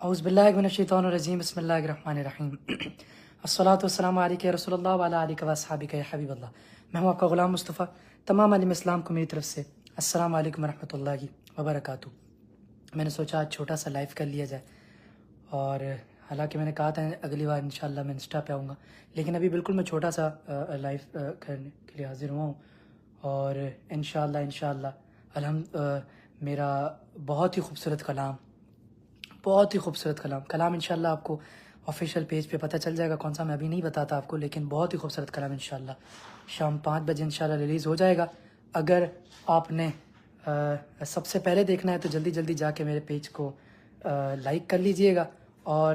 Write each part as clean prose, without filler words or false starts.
औज़ुबिल्लाहि मिनश्शैतानिर्रजीम बिस्मिल्लाहिर्रहमानिर्रहीम अस्सलातु वस्सलामु अलैका या रसूलल्लाह व अला आलिका व अस्हाबिका या हबीबल्लाह। मैं हूँ आपका ग़ुलाम मुस्तफ़ा। तमाम आलिम इस्लाम को मेरी तरफ से अस्सलामु अलैकुम रहमतुल्लाहि व बरकातुहू। मैंने सोचा आज छोटा सा लाइव कर लिया जाए, और हालांकि मैंने कहा था अगली बार इंशाल्लाह मैं इंस्टा पे आऊँगा, लेकिन अभी बिल्कुल मैं छोटा सा लाइव करने के लिए हाज़िर हुआ हूँ। और इंशाल्लाह मेरा बहुत ही खूबसूरत कलाम इंशाल्लाह आपको ऑफिशियल पेज पे पता चल जाएगा कौन सा, मैं अभी नहीं बताता आपको, लेकिन बहुत ही खूबसूरत कलाम इंशाल्लाह शाम 5 बजे इंशाल्लाह रिलीज़ हो जाएगा। अगर आपने सबसे पहले देखना है तो जल्दी जल्दी जाके मेरे पेज को लाइक कर लीजिएगा, और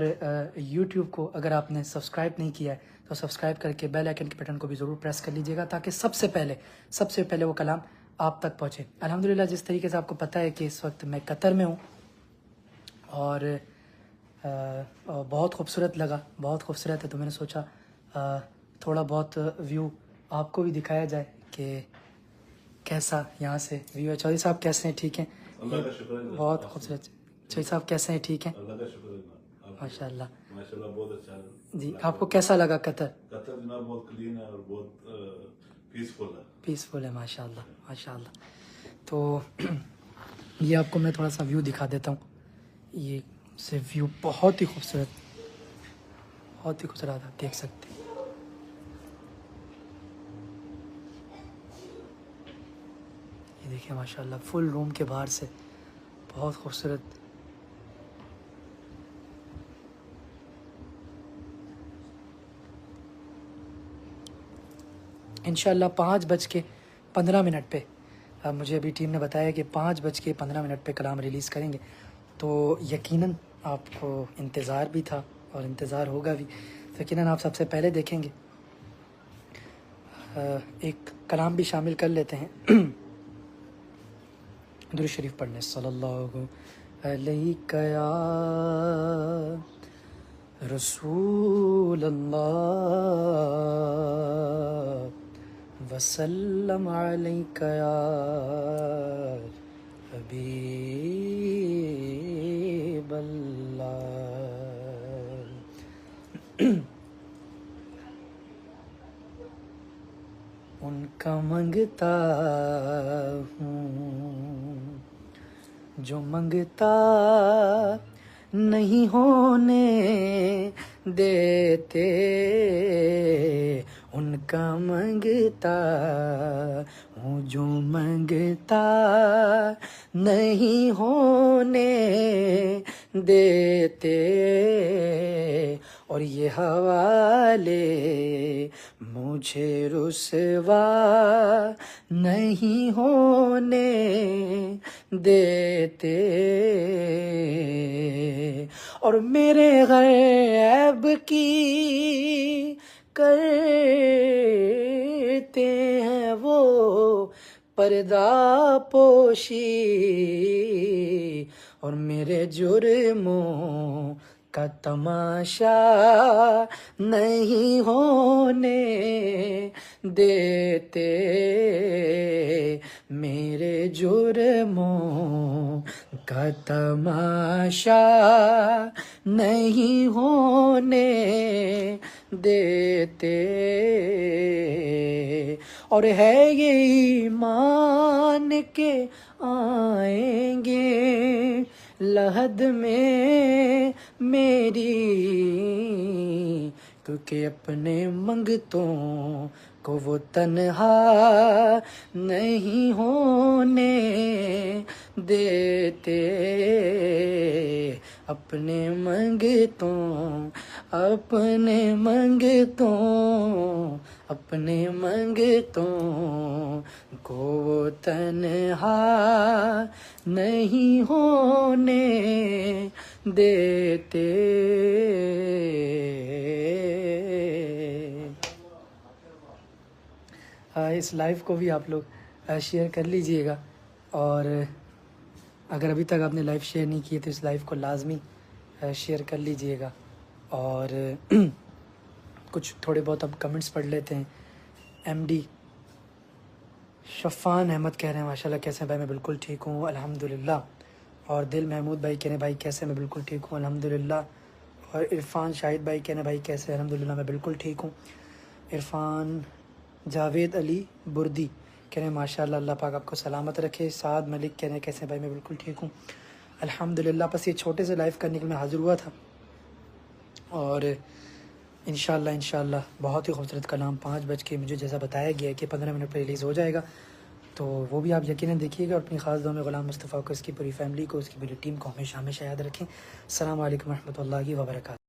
यूट्यूब को अगर आपने सब्सक्राइब नहीं किया है तो सब्सक्राइब करके बेल आइकन के बटन को भी ज़रूर प्रेस कर लीजिएगा, ताकि सबसे पहले वो कलाम आप तक पहुँचे। अल्हम्दुलिल्लाह, जिस तरीके से आपको पता है कि इस वक्त मैं कतर में हूँ, और बहुत खूबसूरत है, तो मैंने सोचा थोड़ा बहुत व्यू आपको भी दिखाया जाए कि कैसा यहाँ से व्यू है। चौधरी साहब कैसे हैं? ठीक हैं? अल्लाह का शुक्र है। बहुत खूबसूरत। चौधरी साहब कैसे हैं? ठीक हैं? अल्लाह का शुक्र है। माशाल्लाह माशाल्लाह बहुत अच्छा है जी। आपको कैसा लगा कतर? कतर जनाब बहुत क्लीन है और बहुत पीसफुल है। माशाल्लाह। तो ये आपको मैं थोड़ा सा व्यू दिखा देता हूँ। ये से व्यू बहुत ही खूबसूरत आप देख सकते हैं। ये देखिए माशाल्लाह, फुल रूम के बाहर से बहुत खूबसूरत। इंशाल्लाह 5:15 पे, मुझे अभी टीम ने बताया कि 5:15 पे कलाम रिलीज़ करेंगे, तो यकीनन आपको इंतज़ार भी था और इंतज़ार होगा भी, तो यकीनन आप सबसे पहले देखेंगे। एक कलाम भी शामिल कर लेते हैं दुरूद शरीफ पढ़ने। सल्लल्लाहु अलैका या रसूल अल्लाह वसल्लम अलैका या हबीब अल्लाह। उनका मंगता हूँ जो मंगता नहीं होने देते, उनका मंगता हूँ जो मंगता नहीं होने देते, और ये हवाले मुझे रुसवा नहीं होने देते, और मेरे गैब की करते हैं वो पर्दा पोशी, और मेरे जुर्मों का तमाशा नहीं होने देते, मेरे जुर्मों का तमाशा नहीं होने देते, और है ये ईमान के आएंगे लहद में मेरी, क्योंकि अपने मंगतों को वो तन्हा नहीं होने देते, अपने मंगतों को वो तन्हा नहीं होने देते। इस लाइव को भी आप लोग शेयर कर लीजिएगा, और अगर अभी तक आपने लाइव शेयर नहीं किए तो इस लाइव को लाजमी शेयर कर लीजिएगा। और कुछ थोड़े बहुत अब कमेंट्स पढ़ लेते हैं। एमडी शफ़ान अहमद कह रहे हैं माशाल्लाह कैसे हैं भाई? मैं बिल्कुल ठीक हूँ अल्हम्दुलिल्लाह। और दिल महमूद भाई कहने भाई कैसे, मैं बिल्कुल ठीक हूँ अल्हम्दुलिल्लाह। और इरफान शाहिद भाई कहने भाई कैसे, अल्हम्दुलिल्लाह मैं बिल्कुल ठीक हूँ। इरफान जावेद अली बुर्दी कहने माशाल्लाह, अल्लाह पाक आपको सलामत रखे। साद मलिक कहने कैसे भाई, मैं बिल्कुल ठीक हूँ अल्हम्दुलिल्लाह। बस ये छोटे से लाइव करने के लिए मैं हाज़िर हुआ था और इंशाल्लाह बहुत ही खूबसूरत कलाम 5 बज के मुझे जैसा बताया गया है कि 15 मिनट पर रिलीज़ हो जाएगा, तो वो भी आप यकीनन देखिएगा। और अपनी ख़ास दुआ में ग़ुलाम मुस्तफ़ा को, इसकी पूरी फैमिली को, उसकी पूरी टीम को हमेशा हमेशा याद रखें। अस्सलामु अलैकुम रहमतुल्लाहि व बरकातहू।